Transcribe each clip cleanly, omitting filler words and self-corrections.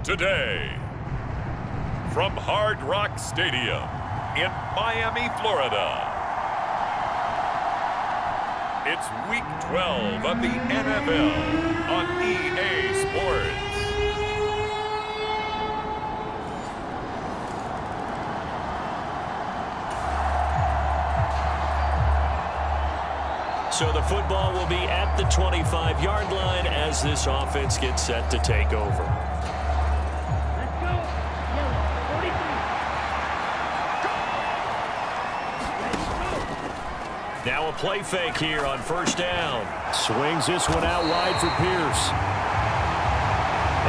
Today, from Hard Rock Stadium in Miami, Florida, it's Week 12 of the NFL on EA Sports. So the football will be at the 25-yard line as this offense gets set to take over. Now a play fake here on first down. Swings this one out wide for Pierce.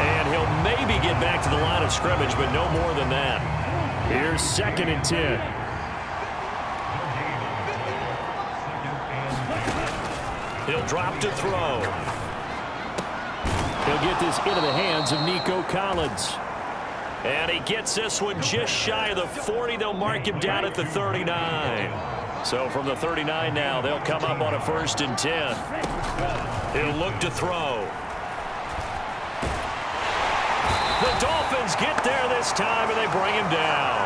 And he'll maybe get back to the line of scrimmage, but no more than that. Here's 2nd and 10. He'll drop to throw. He'll get this into the hands of Nico Collins. And he gets this one just shy of the 40. They'll mark him down at the 39. So from the 39 now, they'll come up on a 1st and 10. He'll look to throw. The Dolphins get there this time, and they bring him down.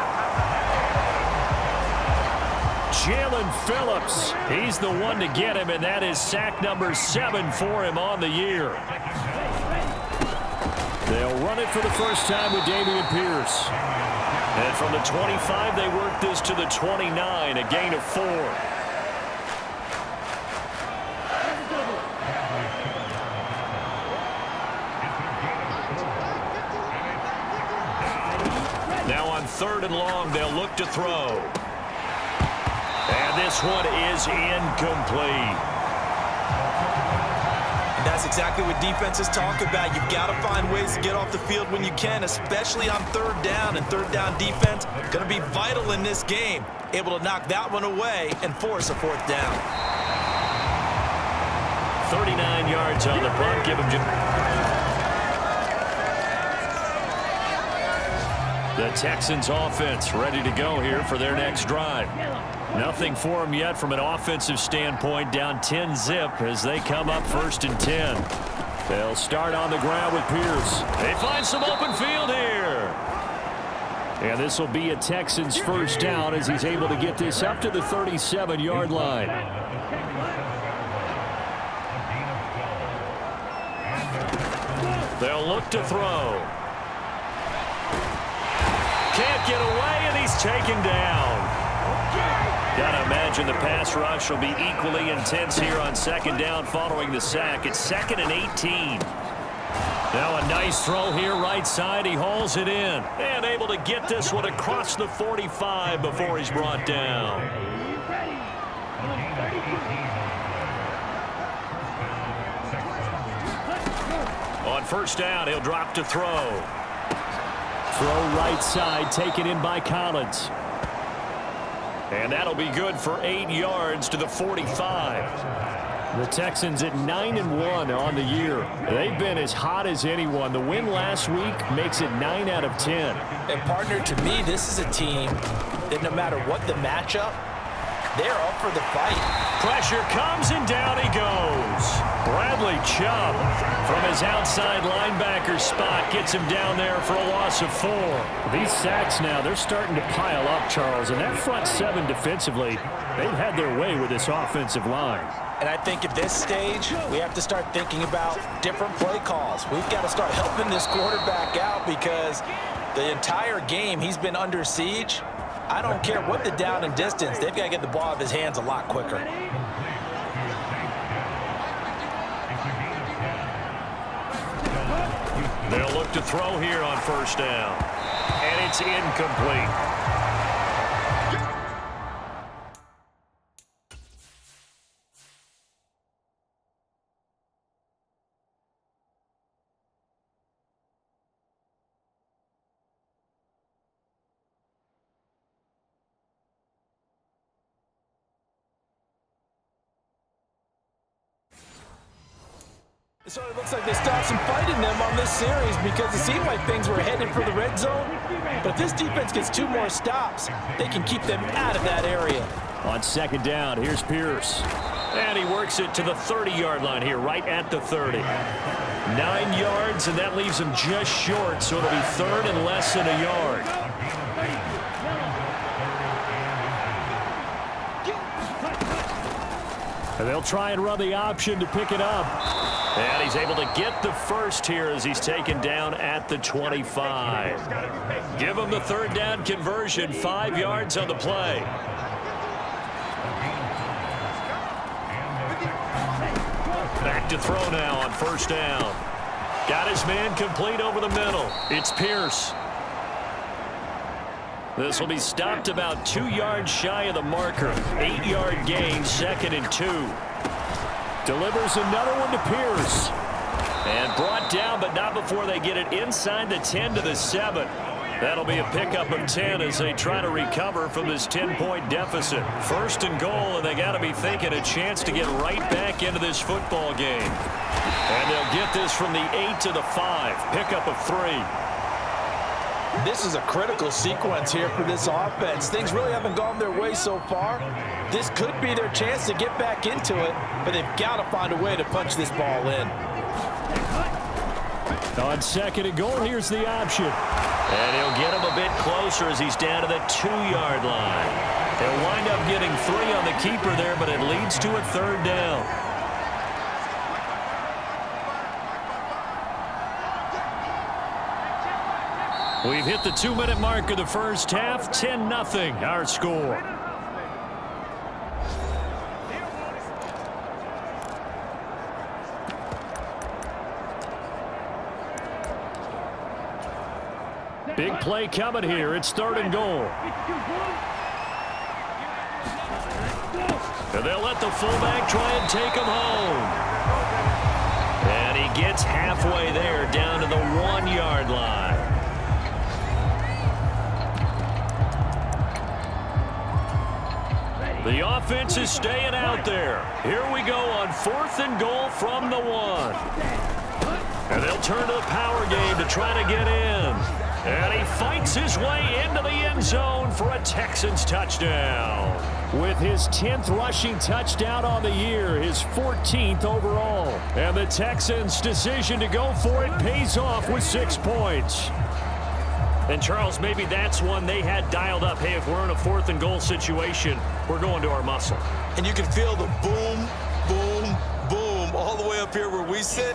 Jalen Phillips, he's the one to get him, and that is sack number 7 for him on the year. They'll run it for the first time with Dameon Pierce. And from the 25, they work this to the 29, a gain of 4. Now on 3rd and long, they'll look to throw. And this one is incomplete. And that's exactly what defenses talk about. You've got to find ways to get off the field when you can, especially on 3rd down. And 3rd down defense going to be vital in this game. Able to knock that one away and force a 4th down. 39 yards on the punt. Give him the Texans offense ready to go here for their next drive. Nothing for them yet from an offensive standpoint, down 10-zip as they come up 1st and 10. They'll start on the ground with Pierce. They find some open field here. And this will be a Texans 1st down as he's able to get this up to the 37-yard line. They'll look to throw. Can't get away, and he's taken down. Gotta imagine the pass rush will be equally intense here on 2nd down following the sack. It's 2nd and 18. Now a nice throw here right side. He hauls it in and able to get this one across the 45 before he's brought down. On 1st down, he'll drop to throw. Throw right side, taken in by Collins. And that'll be good for 8 yards to the 45. The Texans at 9-1 on the year. They've been as hot as anyone. The win last week makes it 9 out of 10. And partner, to me, this is a team that no matter what the matchup, they're up for the fight. Pressure comes and down he goes. Bradley Chubb from his outside linebacker spot gets him down there for a loss of 4. These sacks now, they're starting to pile up, Charles, and that front 7 defensively, they've had their way with this offensive line. And I think at this stage, we have to start thinking about different play calls. We've got to start helping this quarterback out because the entire game he's been under siege. I don't care what the down and distance, they've got to get the ball out of his hands a lot quicker. They'll look to throw here on 1st down. And it's incomplete. So it looks like they stopped some fight in them on this series because it seemed like things were headed for the red zone. But if this defense gets 2 more stops, they can keep them out of that area. On 2nd down, here's Pierce. And he works it to the 30-yard line here, right at the 30. 9 yards, and that leaves him just short, so it'll be third and less than a yard. And they'll try and run the option to pick it up. And he's able to get the first here as he's taken down at the 25. Give him the third down conversion, 5 yards on the play. Back to throw now on first down. Got his man complete over the middle. It's Pierce. This will be stopped about 2 yards shy of the marker. 8-yard gain, 2nd and 2. Delivers another one to Pierce. And brought down, but not before they get it inside the 10 to the 7. That'll be a pickup of 10 as they try to recover from this 10-point deficit. First and goal, and they got to be thinking a chance to get right back into this football game. And they'll get this from the 8 to the 5. Pickup of 3. This is a critical sequence here for this offense. Things really haven't gone their way so far. This could be their chance to get back into it, but they've got to find a way to punch this ball in. On 2nd and goal, here's the option. And he'll get him a bit closer as he's down to the 2-yard line. They'll wind up getting 3 on the keeper there, but it leads to a third down. We've hit the 2-minute mark of the first half. 10-0 our score. Big play coming here. It's 3rd and goal. And they'll let the fullback try and take him home. And he gets halfway there down to the 1-yard line. The offense is staying out there. Here we go on 4th and goal from the 1. And they'll turn to the power game to try to get in. And he fights his way into the end zone for a Texans touchdown. With his 10th rushing touchdown on the year, his 14th overall. And the Texans' decision to go for it pays off with 6 points. And, Charles, maybe that's one they had dialed up. Hey, if we're in a 4th and goal situation, we're going to our muscle. And you can feel the boom, boom, boom all the way up here where we sit.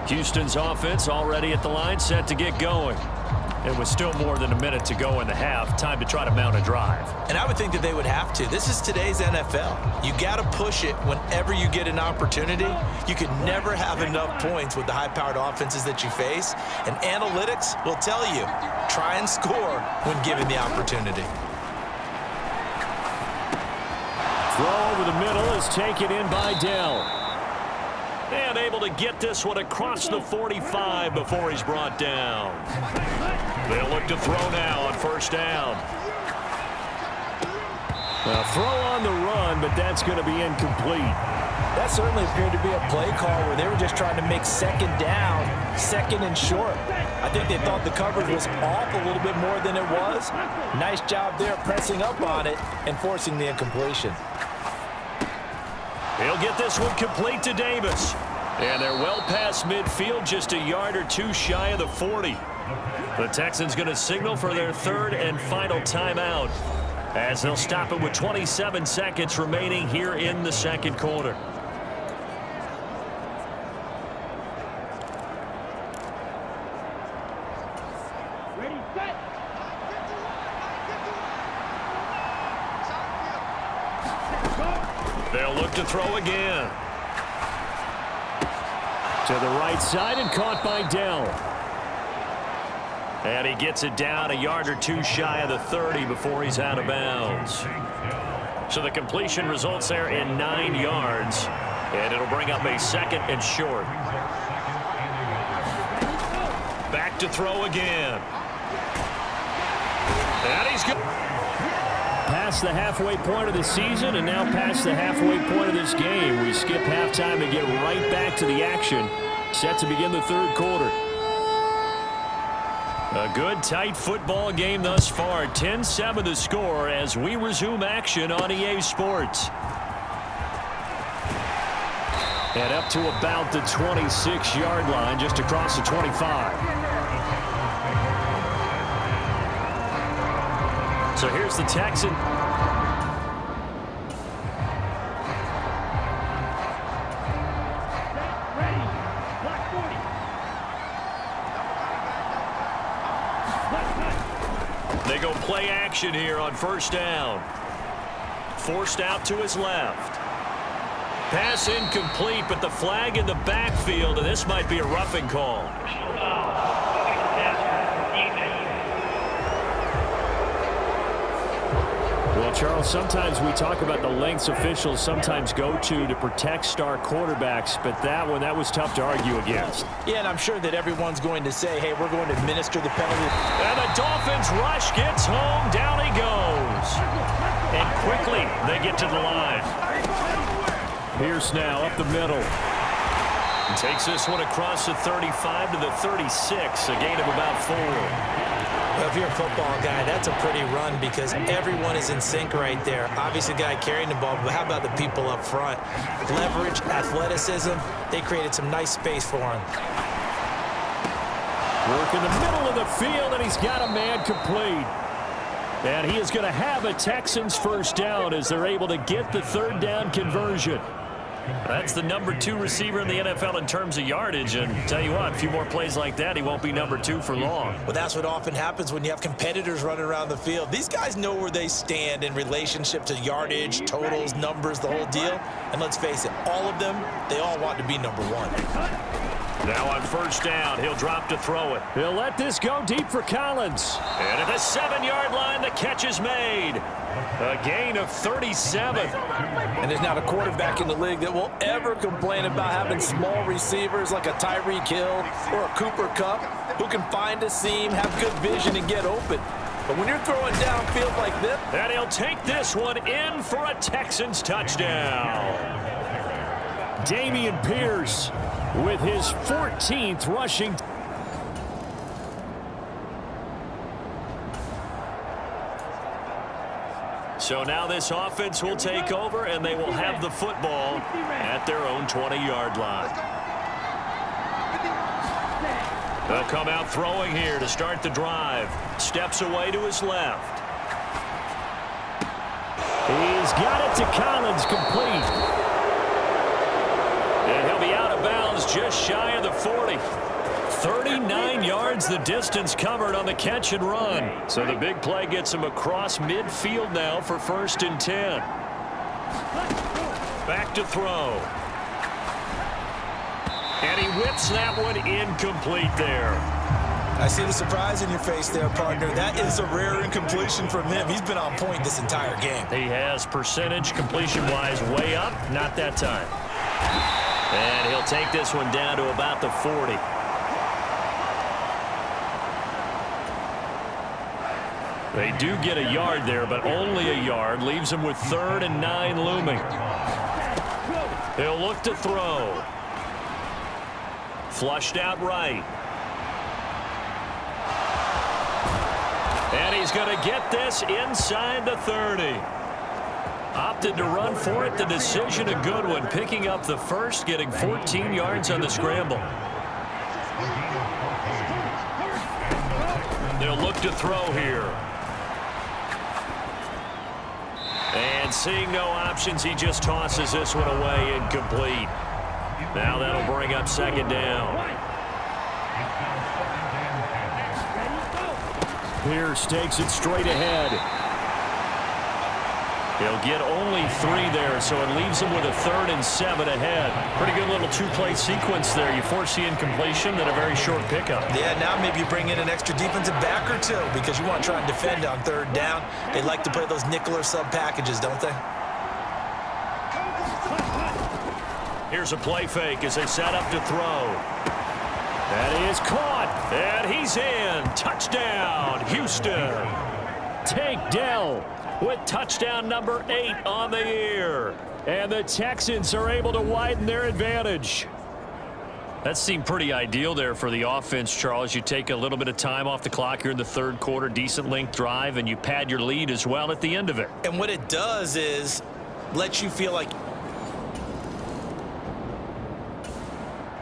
Houston's offense already at the line, set to get going. It was still more than a minute to go in the half. Time to try to mount a drive. And I would think that they would have to. This is today's NFL. You got to push it whenever you get an opportunity. You can never have enough points with the high-powered offenses that you face. And analytics will tell you, try and score when given the opportunity. Throw over the middle is taken in by Dell. And able to get this one across the 45 before he's brought down. They'll look to throw now on first down. A throw on the run, but that's going to be incomplete. That certainly appeared to be a play call where they were just trying to make 2nd down, 2nd and short. I think they thought the coverage was off a little bit more than it was. Nice job there pressing up on it and forcing the incompletion. He'll get this one complete to Davis. And they're well past midfield, just a yard or 2 shy of the 40. The Texans going to signal for their 3rd and final timeout as they'll stop it with 27 seconds remaining here in the 2nd quarter. They'll look to throw again. To the right side and caught by Dell. And he gets it down a yard or two shy of the 30 before he's out of bounds. So the completion results there in 9 yards. And it'll bring up a 2nd and short. Back to throw again. And he's good. Past the halfway point of the season and now past the halfway point of this game. We skip halftime and get right back to the action. Set to begin the 3rd quarter. A good, tight football game thus far. 10-7 the score as we resume action on EA Sports. And up to about the 26-yard line, just across the 25. So here's the Texans. They go play action here on 1st down. Forced out to his left. Pass incomplete, but the flag in the backfield, and this might be a roughing call. Well, Charles, sometimes we talk about the lengths officials sometimes go to protect star quarterbacks, but that was tough to argue against. Yeah, and I'm sure that everyone's going to say, hey, we're going to administer the penalty. And the Dolphins rush gets home. Down he goes. And quickly they get to the line. Pierce now up the middle. And takes this one across the 35 to the 36, a gain of about 4. Well, if you're a football guy, that's a pretty run because everyone is in sync right there. Obviously, the guy carrying the ball, but how about the people up front? Leverage, athleticism, they created some nice space for him. Work in the middle of the field, and he's got a man complete. And he is going to have a Texans 1st down as they're able to get the 3rd down conversion. That's the number 2 receiver in the NFL in terms of yardage. And tell you what, a few more plays like that, he won't be number 2 for long. Well, that's what often happens when you have competitors running around the field. These guys know where they stand in relationship to yardage, totals, numbers, the whole deal. And let's face it, all of them, they all want to be number 1. Now on 1st down, he'll drop to throw it. He'll let this go deep for Collins. And at the 7-yard line, the catch is made. A gain of 37. And there's not a quarterback in the league that will ever complain about having small receivers like a Tyreek Hill or a Cooper Kupp who can find a seam, have good vision, and get open. But when you're throwing downfield like this... And he'll take this one in for a Texans touchdown. Dameon Pierce with his 14th rushing. So now this offense will take over, and they will have the football at their own 20-yard line. They'll come out throwing here to start the drive. Steps away to his left. He's got it to Collins, complete. And he'll be out of bounds just shy of the 40. 39 yards the distance covered on the catch and run. So the big play gets him across midfield now for 1st and 10. Back to throw. And he whips that one incomplete there. I see the surprise in your face there, partner. That is a rare incompletion from him. He's been on point this entire game. He has percentage completion-wise way up, not that time. And he'll take this one down to about the 40. They do get a yard there, but only a yard. Leaves him with 3rd and 9 looming. He'll look to throw. Flushed out right. And he's going to get this inside the 30. Opted to run for it. The decision a good one. Picking up the 1st, getting 14 yards on the scramble. They'll look to throw here. And seeing no options, he just tosses this one away, incomplete. Now that'll bring up 2nd down. Pierce takes it straight ahead. He'll get only 3 there, so it leaves him with a 3rd and 7 ahead. Pretty good little 2-play sequence there. You force the incompletion, then a very short pickup. Yeah, now maybe you bring in an extra defensive back or 2 because you want to try and defend on 3rd down. They like to play those nickel or sub packages, don't they? Here's a play fake as they set up to throw. That is caught, and he's in. Touchdown, Houston. Tank Dell with touchdown number 8 on the year. And the Texans are able to widen their advantage. That seemed pretty ideal there for the offense, Charles. You take a little bit of time off the clock here in the 3rd quarter, decent length drive, and you pad your lead as well at the end of it. And what it does is let you feel like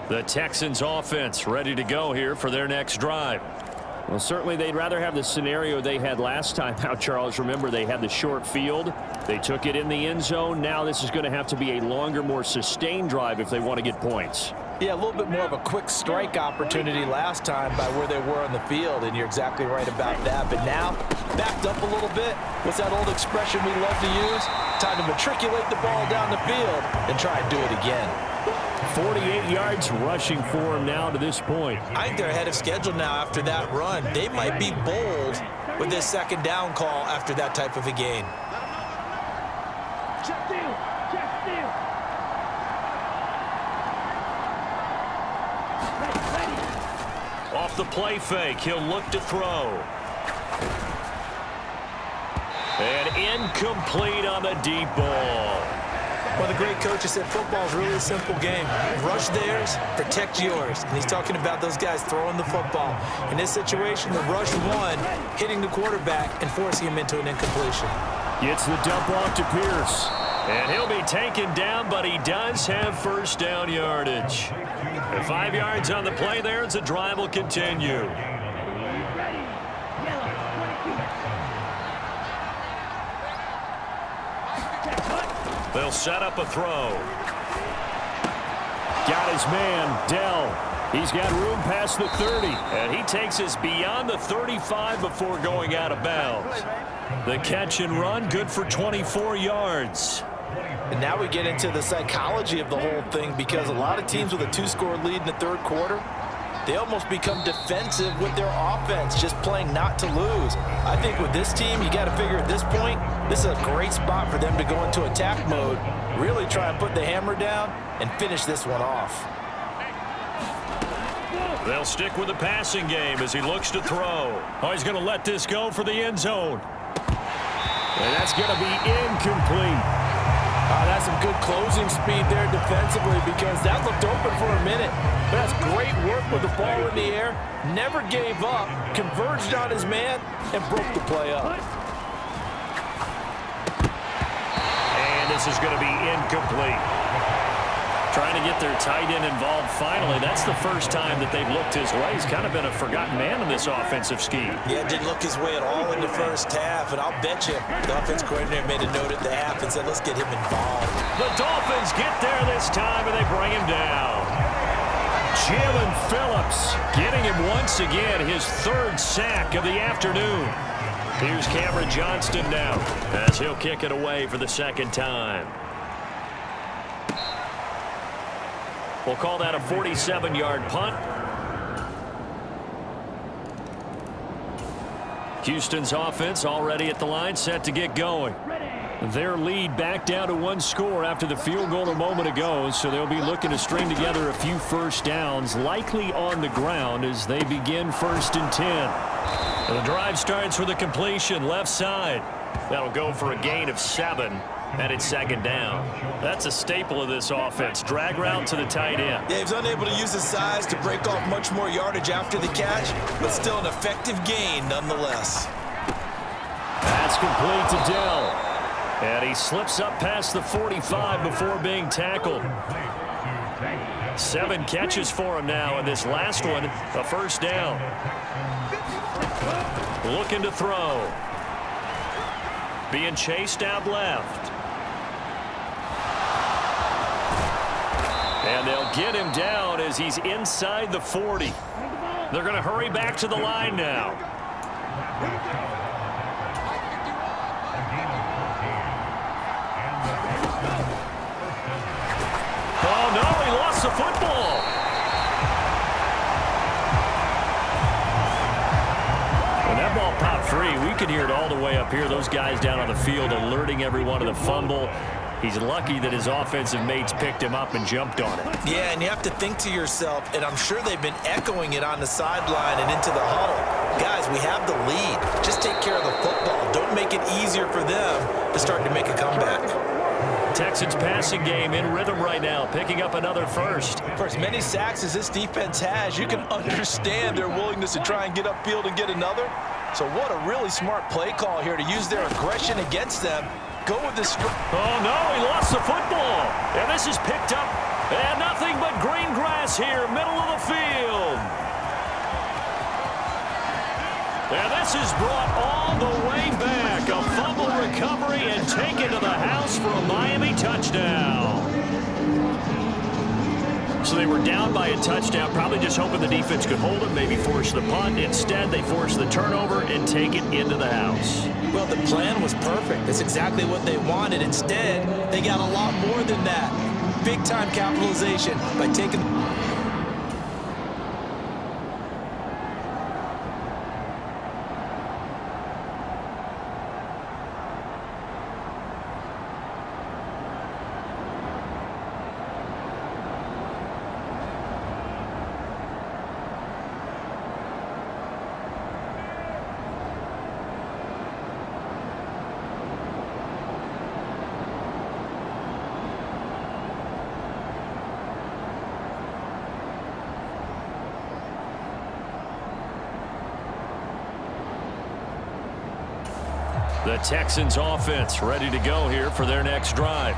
the Texans offense ready to go here for their next drive. Well, certainly they'd rather have the scenario they had last time out, Charles. Remember, they had the short field. They took it in the end zone. Now this is going to have to be a longer, more sustained drive if they want to get points. Yeah, a little bit more of a quick strike opportunity last time by where they were on the field, and you're exactly right about that. But now, backed up a little bit. What's that old expression we love to use? Time to matriculate the ball down the field and try and do it again. 48 yards rushing for him now to this point. I think they're ahead of schedule now after that run. They might be bold with this 2nd down call after that type of a gain. Off the play fake, he'll look to throw. And incomplete on the deep ball. Well, the great coach said football is really a simple game. Rush theirs, protect yours. And he's talking about those guys throwing the football. In this situation, the rush one, hitting the quarterback and forcing him into an incompletion. Gets the dump off to Pierce. And he'll be taken down, but he does have 1st down yardage. And 5 yards on the play there as the drive will continue. They'll set up a throw. Got his man, Dell. He's got room past the 30. And he takes us beyond the 35 before going out of bounds. The catch and run, good for 24 yards. And now we get into the psychology of the whole thing, because a lot of teams with a 2-score lead in the 3rd quarter, they almost become defensive with their offense, just playing not to lose. I think with this team, you got to figure at this point, this is a great spot for them to go into attack mode, really try and put the hammer down and finish this one off. They'll stick with the passing game as he looks to throw. Oh, he's going to let this go for the end zone. And that's going to be incomplete. That's some good closing speed there defensively, because that looked open for a minute. But that's great work with the ball in the air. Never gave up, converged on his man, and broke the play up. And this is going to be incomplete. Trying to get their tight end involved finally. That's the first time that they've looked his way. He's kind of been a forgotten man in this offensive scheme. Yeah, didn't look his way at all in the first half, and I'll bet you the offense coordinator made a note at the half and said, let's get him involved. The Dolphins get there this time, and they bring him down. Jalen Phillips getting him once again, his 3rd sack of the afternoon. Here's Cameron Johnston now as he'll kick it away for the 2nd time. We'll call that a 47-yard punt. Houston's offense already at the line, set to get going. Their lead back down to 1 score after the field goal a moment ago, so they'll be looking to string together a few 1st downs, likely on the ground as they begin 1st and 10. And the drive starts with a completion left side. That'll go for a gain of 7. And it's 2nd down. That's a staple of this offense. Drag route to the tight end. Yeah, he was unable to use his size to break off much more yardage after the catch, but still an effective gain nonetheless. That's complete to Dell. And he slips up past the 45 before being tackled. 7 catches for him now, and this last one, a 1st down. Looking to throw. Being chased out left. And they'll get him down as he's inside the 40. They're going to hurry back to the line now. 2 football. When that ball popped free, we could hear it all the way up here. Those guys down on the field alerting everyone of the fumble. He's lucky that his offensive mates picked him up and jumped on it. Yeah, and you have to think to yourself, and I'm sure they've been echoing it on the sideline and into the huddle. Guys, we have the lead. Just take care of the football. Don't make it easier for them to start to make a comeback. Texans passing game in rhythm right now, picking up another first. For as many sacks as this defense has, you can understand their willingness to try and get upfield and get another. So what a really smart play call here to use their aggression against them. Go with this. Oh, no, he lost the football. And this is picked up. And nothing but green grass here, middle of the field. And this is brought all the way back. A fumble recovery and taken to the house for a Miami touchdown. So they were down by a touchdown, probably just hoping the defense could hold them, maybe force the punt. Instead, they forced the turnover and take it into the house. Well, the plan was perfect. That's exactly what they wanted. Instead, they got a lot more than that. Big-time capitalization by taking... The Texans offense ready to go here for their next drive.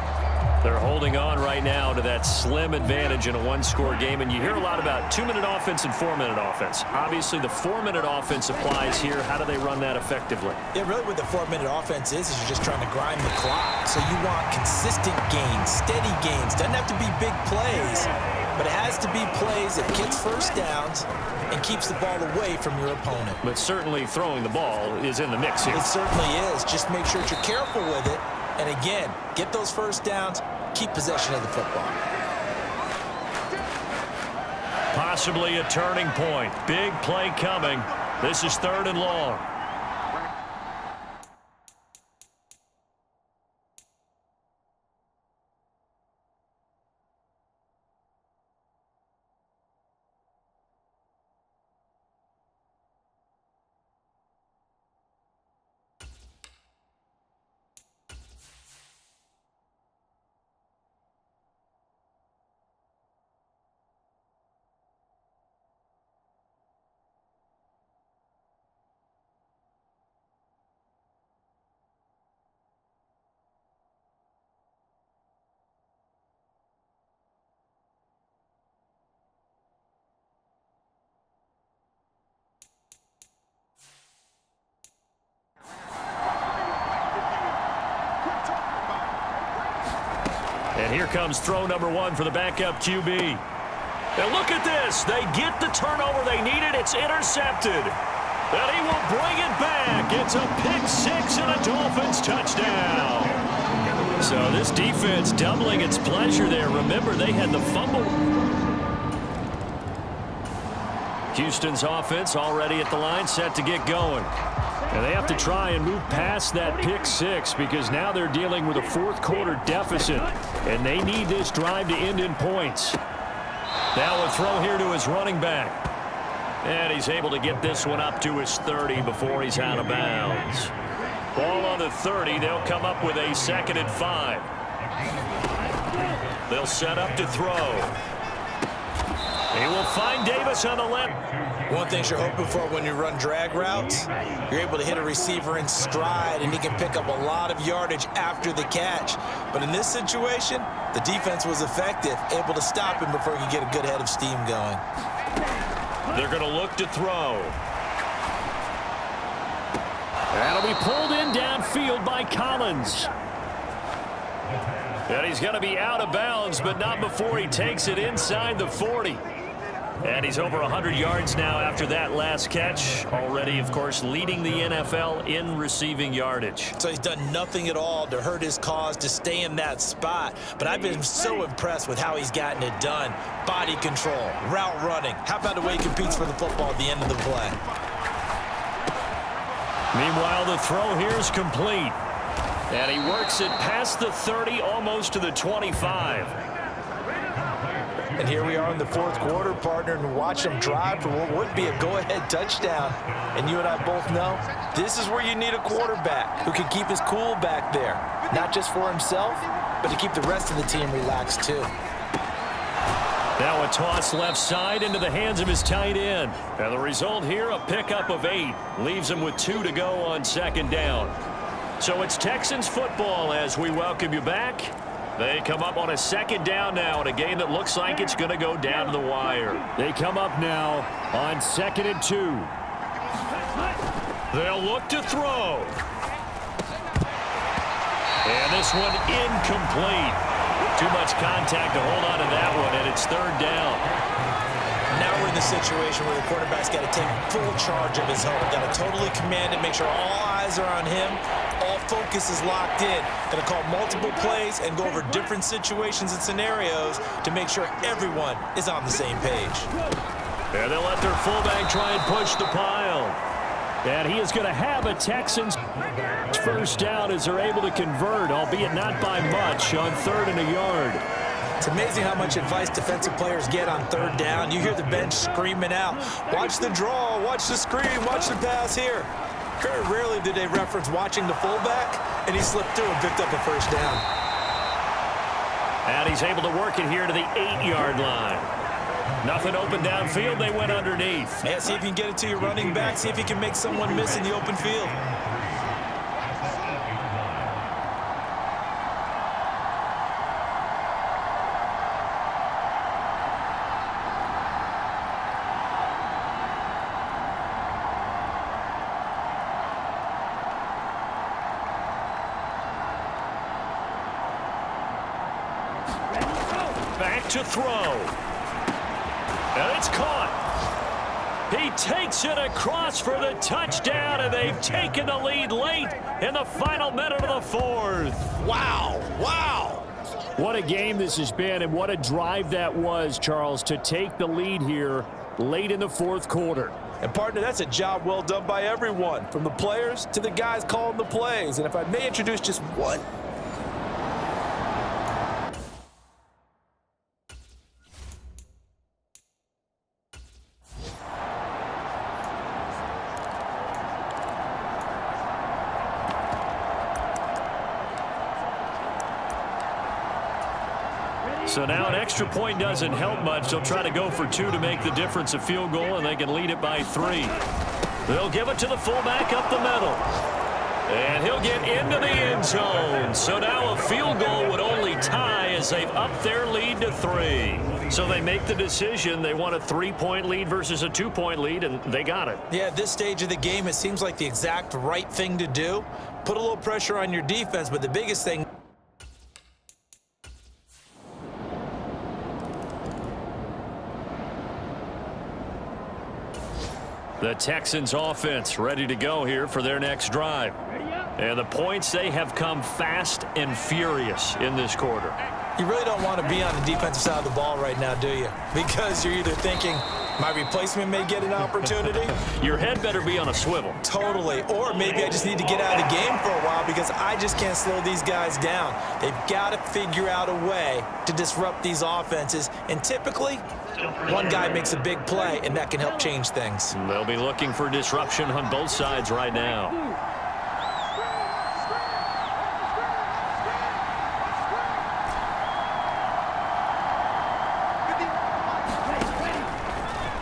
They're holding on right now to that slim advantage in a one-score game, and you hear a lot about 2-minute offense and 4-minute offense. Obviously, the 4-minute offense applies here. How do they run that effectively? Yeah, really what the 4-minute offense is you're just trying to grind the clock. So you want consistent gains, steady gains. Doesn't have to be big plays, but it has to be plays that gets first downs and keeps the ball away from your opponent. But certainly throwing the ball is in the mix here. It certainly is. Just make sure that you're careful with it. And again, get those first downs, keep possession of the football. Possibly a turning point. Big play coming. This is 3rd and long. And here comes throw number 1 for the backup QB. And look at this. They get the turnover they needed. It's intercepted. And he will bring it back. It's a pick 6 and a Dolphins touchdown. So this defense doubling its pleasure there. Remember, they had the fumble. Houston's offense already at the line, set to get going. And they have to try and move past that pick 6 because now they're dealing with a 4th quarter deficit. And they need this drive to end in points. Now a throw here to his running back. And he's able to get this one up to his 30 before he's out of bounds. Ball on the 30. They'll come up with a 2nd and 5. They'll set up to throw. He will find Davis on the left. One thing you're hoping for when you run drag routes, you're able to hit a receiver in stride, and he can pick up a lot of yardage after the catch. But in this situation, the defense was effective, able to stop him before he could get a good head of steam going. They're going to look to throw. That'll be pulled in downfield by Collins. And he's going to be out of bounds, but not before he takes it inside the 40. And he's over 100 yards now after that last catch. Already, of course, leading the NFL in receiving yardage. So he's done nothing at all to hurt his cause, to stay in that spot. But I've been so impressed with how he's gotten it done. Body control, route running. How about the way he competes for the football at the end of the play? Meanwhile, the throw here is complete. And he works it past the 30, almost to the 25. And here we are in the fourth quarter, partner, and watch him drive for what would be a go-ahead touchdown. And you and I both know this is where you need a quarterback who can keep his cool back there, not just for himself, but to keep the rest of the team relaxed too. Now a toss left side into the hands of his tight end. And the result here, a pickup of 8. Leaves him with 2 to go on second down. So it's Texans football as we welcome you back. They come up on a second down now in a game that looks like it's going to go down to the wire. They come up now on 2nd and 2. They'll look to throw. And this one incomplete. Too much contact to hold on to that one, and it's third down. Now we're in the situation where the quarterback's got to take full charge of his home. Got to totally command it, make sure all eyes are on him. All focus is locked in. Going to call multiple plays and go over different situations and scenarios to make sure everyone is on the same page. And they'll let their fullback try and push the pile. And he is going to have a Texans first down as they're able to convert, albeit not by much, on 3rd and a yard. It's amazing how much advice defensive players get on 3rd down. You hear the bench screaming out, watch the draw, watch the screen, watch the pass here. Very rarely do they reference watching the fullback, and he slipped through and picked up a first down. And he's able to work it here to the 8-yard line. Nothing open downfield. They went underneath. Yeah, see if you can get it to your running back. See if you can make someone miss in the open field. Back to throw. And it's caught. He takes it across for the touchdown, and they've taken the lead late in the final minute of the 4th. Wow, wow. What a game this has been, and what a drive that was, Charles, to take the lead here late in the 4th quarter. And, partner, that's a job well done by everyone, from the players to the guys calling the plays. And if I may introduce just one. So now an extra point doesn't help much. They'll try to go for 2 to make the difference a field goal, and they can lead it by 3. They'll give it to the fullback up the middle. And he'll get into the end zone. So now a field goal would only tie as they've upped their lead to 3. So they make the decision. They want a 3-point lead versus a 2-point lead, and they got it. Yeah, at this stage of the game, it seems like the exact right thing to do. Put a little pressure on your defense, but the biggest thing. The Texans offense ready to go here for their next drive. And the points, they have come fast and furious in this quarter. You really don't want to be on the defensive side of the ball right now, do you? Because you're either thinking, my replacement may get an opportunity. Your head better be on a swivel. Totally. Or maybe I just need to get out of the game for a while because I just can't slow these guys down. They've got to figure out a way to disrupt these offenses. And typically, one guy makes a big play, and that can help change things. They'll be looking for disruption on both sides right now.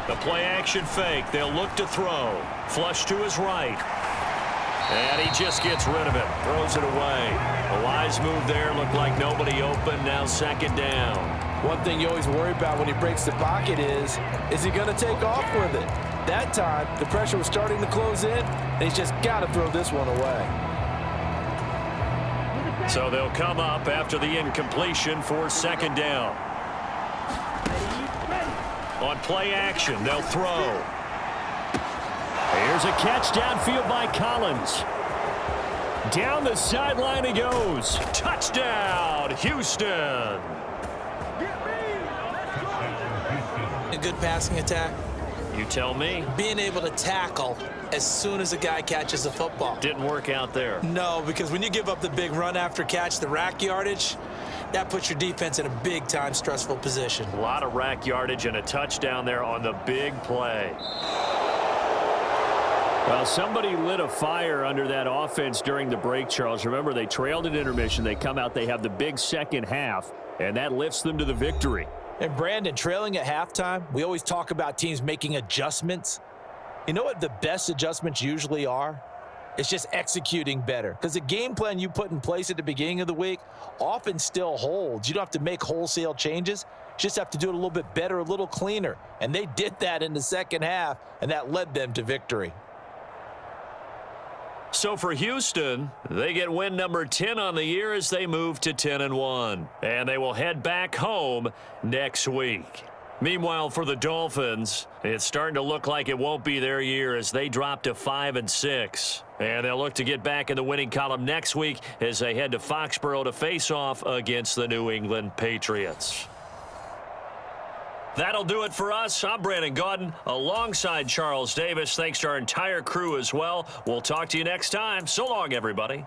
The play action fake. They'll look to throw. Flush to his right. And he just gets rid of it. Throws it away. A wise move there. Looked like nobody open. Now second down. One thing you always worry about when he breaks the pocket is he going to take off with it? That time, the pressure was starting to close in, and he's just got to throw this one away. So they'll come up after the incompletion for second down. On play action, they'll throw. Here's a catch downfield by Collins. Down the sideline he goes. Touchdown, Houston. A good passing attack. You tell me. Being able to tackle as soon as a guy catches the football. Didn't work out there. No, because when you give up the big run after catch, the rack yardage, that puts your defense in a big-time stressful position. A lot of rack yardage and a touchdown there on the big play. Well, somebody lit a fire under that offense during the break, Charles. Remember, they trailed at intermission. They come out, they have the big second half, and that lifts them to the victory. And Brandon, trailing at halftime, we always talk about teams making adjustments. You know what the best adjustments usually are? It's just executing better. Because the game plan you put in place at the beginning of the week often still holds. You don't have to make wholesale changes. You just have to do it a little bit better, a little cleaner. And they did that in the second half, and that led them to victory. So for Houston, they get win number 10 on the year as they move to 10-1. And they will head back home next week. Meanwhile, for the Dolphins, it's starting to look like it won't be their year as they drop to 5-6. And they'll look to get back in the winning column next week as they head to Foxborough to face off against the New England Patriots. That'll do it for us. I'm Brandon Gaudin alongside Charles Davis. Thanks to our entire crew as well. We'll talk to you next time. So long, everybody.